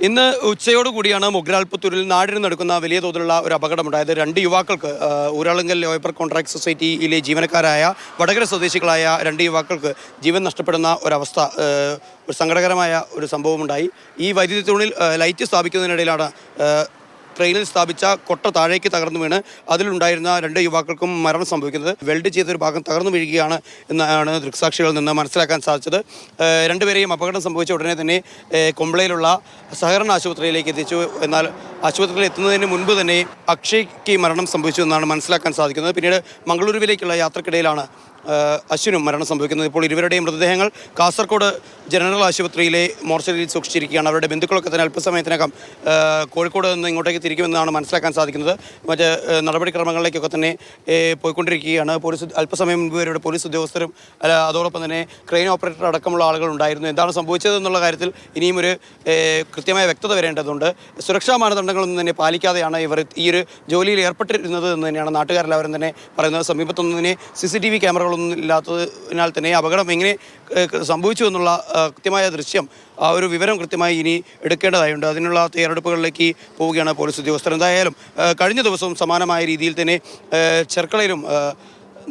ഇന്ന് ഉച്ചയോടുകൂടിയാണ് മൊഗ്രാൽപുത്തൂരിൽ നാടിന് നടക്കുന്ന വലിയ തോതിലുള്ള ഒരു അപകടമുണ്ടായത്. രണ്ട് യുവാക്കൾക്ക് ഊരാളുങ്കൽ ലേബർ കോൺട്രാക്ട് സൊസൈറ്റിയിലെ ജീവനക്കാരായ വടകര സ്വദേശികളായ രണ്ട് യുവാക്കൾക്ക് ജീവൻ നഷ്ടപ്പെടുന്ന ഒരവസ്ഥ, ഒരു സങ്കടകരമായ ഒരു സംഭവമുണ്ടായി. ഈ വൈദ്യുതി തൂണിൽ ലൈറ്റ് സ്ഥാപിക്കുന്നതിനിടയിലാണ് ട്രെയിനിൽ സ്ഥാപിച്ച കൊട്ട താഴേക്ക് തകർന്നു വീണ് അതിലുണ്ടായിരുന്ന രണ്ട് യുവാക്കൾക്കും മരണം സംഭവിക്കുന്നത്. വെൽഡ് ചെയ്തൊരു ഭാഗം തകർന്നു വീഴുകയാണ് എന്നാണ് ദൃക്സാക്ഷികളിൽ നിന്ന് മനസ്സിലാക്കാൻ സാധിച്ചത്. രണ്ടുപേരെയും അപകടം സംഭവിച്ച ഉടനെ തന്നെ കൊമ്പളയിലുള്ള സഹകരണ ആശുപത്രിയിലേക്ക് എത്തിച്ചു. എന്നാൽ ആശുപത്രിയിൽ എത്തുന്നതിന് മുൻപ് തന്നെ അക്ഷയ്ക്ക് മരണം സംഭവിച്ചു എന്നാണ് മനസ്സിലാക്കാൻ സാധിക്കുന്നത്. പിന്നീട് മംഗളൂരുവിലേക്കുള്ള യാത്രക്കിടയിലാണ് അശ്വിനും മരണം സംഭവിക്കുന്നത്. ഇപ്പോൾ ഇരുവരുടെയും മൃതദേഹങ്ങൾ കാസർഗോഡ് ജനറൽ ആശുപത്രിയിലെ മോർച്ചറിയിൽ സൂക്ഷിച്ചിരിക്കുകയാണ്. അവരുടെ ബന്ധുക്കളൊക്കെ തന്നെ അല്പസമയത്തിനകം കോഴിക്കോട് നിന്ന് ഇങ്ങോട്ടേക്ക് തിരിക്കുമെന്നാണ് മനസ്സിലാക്കാൻ സാധിക്കുന്നത്. മറ്റ് നടപടിക്രമങ്ങളിലേക്കൊക്കെ തന്നെ പോയിക്കൊണ്ടിരിക്കുകയാണ്. അല്പസമയം മുൻപ് വരെ പോലീസ് ഉദ്യോഗസ്ഥരും അതോടൊപ്പം തന്നെ ക്രെയിൻ ഓപ്പറേറ്റർ അടക്കമുള്ള ആളുകൾ ഉണ്ടായിരുന്നു. എന്താണ് സംഭവിച്ചതെന്നുള്ള കാര്യത്തിൽ ഇനിയും ഒരു കൃത്യമായ വ്യക്തത വരേണ്ടതുണ്ട്. സുരക്ഷാ മാനദണ്ഡങ്ങളൊന്നും തന്നെ പാലിക്കാതെയാണ് ഇവർ ഈ ഒരു ജോലിയിൽ ഏർപ്പെട്ടിരുന്നത് എന്ന് തന്നെയാണ് നാട്ടുകാരെല്ലാവരും തന്നെ പറയുന്നത്. സമീപത്തൊന്നും തന്നെ CCTV ക്യാമറകളൊന്നും ഇല്ലാത്തതിനാൽ തന്നെ അപകടം എങ്ങനെ സംഭവിച്ചു എന്നുള്ള കൃത്യമായ ദൃശ്യം, ആ ഒരു വിവരം കൃത്യമായി ഇനി എടുക്കേണ്ടതായുണ്ട്. അതിനുള്ള തയ്യാറെടുപ്പുകളിലേക്ക് പോവുകയാണ് പോലീസ് ഉദ്യോഗസ്ഥർ. എന്തായാലും കഴിഞ്ഞ ദിവസവും സമാനമായ രീതിയിൽ തന്നെ ചെർക്കളയിലും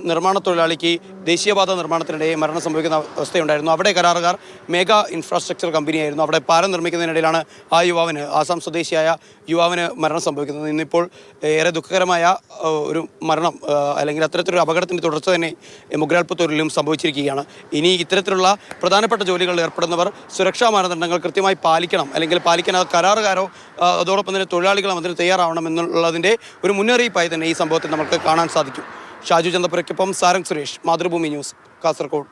നിർമ്മാണ തൊഴിലാളിക്ക് ദേശീയപാത നിർമ്മാണത്തിനിടെ മരണം സംഭവിക്കുന്ന അവസ്ഥയുണ്ടായിരുന്നു. അവിടെ കരാറുകാർ മെഗാ ഇൻഫ്രാസ്ട്രക്ചർ കമ്പനിയായിരുന്നു. അവിടെ പാലം നിർമ്മിക്കുന്നതിനിടയിലാണ് ആ യുവാവിന്, ആസാം സ്വദേശിയായ യുവാവിന് മരണം സംഭവിക്കുന്നത്. ഇന്നിപ്പോൾ ഏറെ ദുഃഖകരമായ ഒരു മരണം അല്ലെങ്കിൽ അത്തരത്തിലൊരു അപകടത്തിൻ്റെ തുടർച്ച തന്നെ മൊഗ്രാൽപുത്തൂരിലും സംഭവിച്ചിരിക്കുകയാണ്. ഇനി ഇത്തരത്തിലുള്ള പ്രധാനപ്പെട്ട ജോലികളിൽ ഏർപ്പെടുന്നവർ സുരക്ഷാ മാനദണ്ഡങ്ങൾ കൃത്യമായി പാലിക്കണം, അല്ലെങ്കിൽ പാലിക്കാൻ കരാറുകാരോ അതോടൊപ്പം തന്നെ തൊഴിലാളികളും അതിന് തയ്യാറാവണം എന്നുള്ളതിൻ്റെ ഒരു മുന്നറിയിപ്പായി തന്നെ ഈ സംഭവത്തിൽ നമുക്ക് കാണാൻ സാധിക്കും. ഷാജു ചന്തപുരയ്ക്കൊപ്പം സാരംഗ് സുരേഷ്, മാതൃഭൂമി ന്യൂസ്, കാസർഗോഡ്.